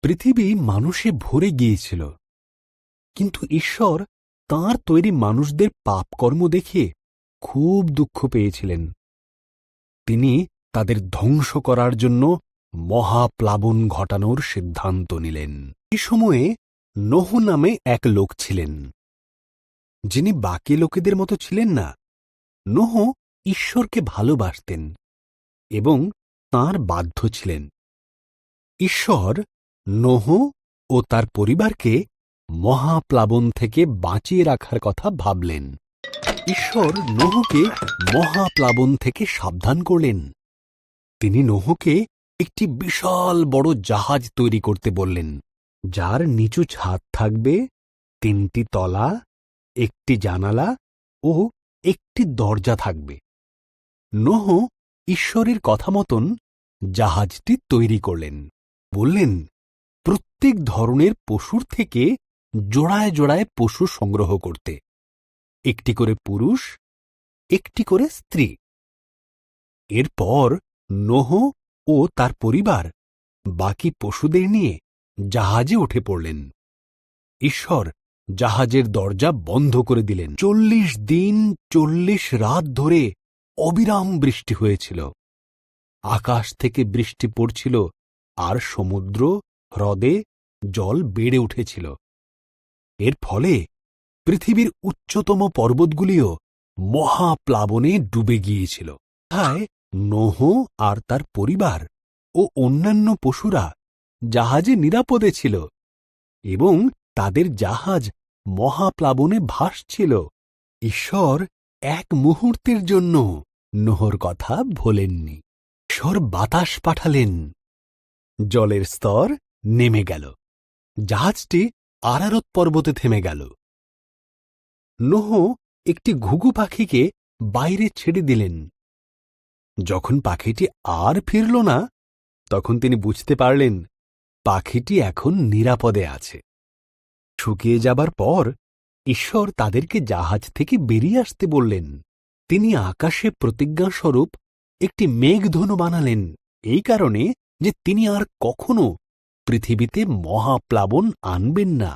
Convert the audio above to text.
পৃথিবী মানুষে ভরে গিয়েছিল, কিন্তু ঈশ্বর তাঁর তৈরি মানুষদের পাপকর্ম দেখে খুব দুঃখ পেয়েছিলেন। তিনি তাদের ধ্বংস করার জন্য মহাপ্লাবন ঘটানোর সিদ্ধান্ত নিলেন। এই সময়ে নোহ নামে এক লোক ছিলেন, যিনি বাকি লোকেদের মতো ছিলেন না। নোহ ঈশ্বরকে ভালোবাসতেন এবং তাঁর বাধ্য ছিলেন। ঈশ্বর নোহ ও তার পরিবারকে মহাপ্লাবন থেকে বাঁচিয়ে রাখার কথা ভাবলেন। ঈশ্বর নোহকে মহাপ্লাবন থেকে সাবধান করলেন। তিনি নোহকে একটি বিশাল বড় জাহাজ তৈরি করতে বললেন, যার নিচু ছাদ থাকবে, 3টি তলা, 1টি জানালা ও 1টি দরজা থাকবে। নোহ ঈশ্বরের কথা মতন জাহাজটি তৈরি করলেন। বললেন, প্রত্যেক ধরনের পশুর থেকে জোড়ায় জোড়ায় পশু সংগ্রহ করতে, 1টি করে পুরুষ, 1টি করে স্ত্রী। এরপর নোহ ও তার পরিবার বাকি পশুদের নিয়ে জাহাজে উঠে পড়লেন। ঈশ্বর জাহাজের দরজা বন্ধ করে দিলেন। 40 দিন 40 রাত ধরে অবিরাম বৃষ্টি হয়েছিল। আকাশ থেকে বৃষ্টি পড়ছিল আর সমুদ্র, হ্রদে জল বেড়ে উঠেছিল। এর ফলে পৃথিবীর উচ্চতম পর্বতগুলিও মহাপ্লাবনে ডুবে গিয়েছিল। তাই নোহ আর তার পরিবার ও অন্যান্য পশুরা জাহাজে নিরাপদে ছিল এবং তাদের জাহাজ মহাপ্লাবনে ভাসছিল। ঈশ্বর এক মুহূর্তের জন্য নোহর কথা ভোলেননি। ঈশ্বর বাতাস পাঠালেন, জলের স্তর নেমে গেল, জাহাজটি আরারত পর্বতে থেমে গেল। নোহ একটি ঘুঘু পাখিকে বাইরে ছেড়ে দিলেন। যখন পাখিটি আর ফিরল না, তখন তিনি বুঝতে পারলেন পাখিটি এখন নিরাপদে আছে। শুকিয়ে যাবার পর ঈশ্বর তাদেরকে জাহাজ থেকে বেরিয়ে আসতে বললেন। তিনি আকাশে প্রতিজ্ঞাস্বরূপ একটি মেঘধনু বানালেন, এই কারণে যে তিনি আর কখনো পৃথিবীতে মহাপ্লাবন আনবেন না।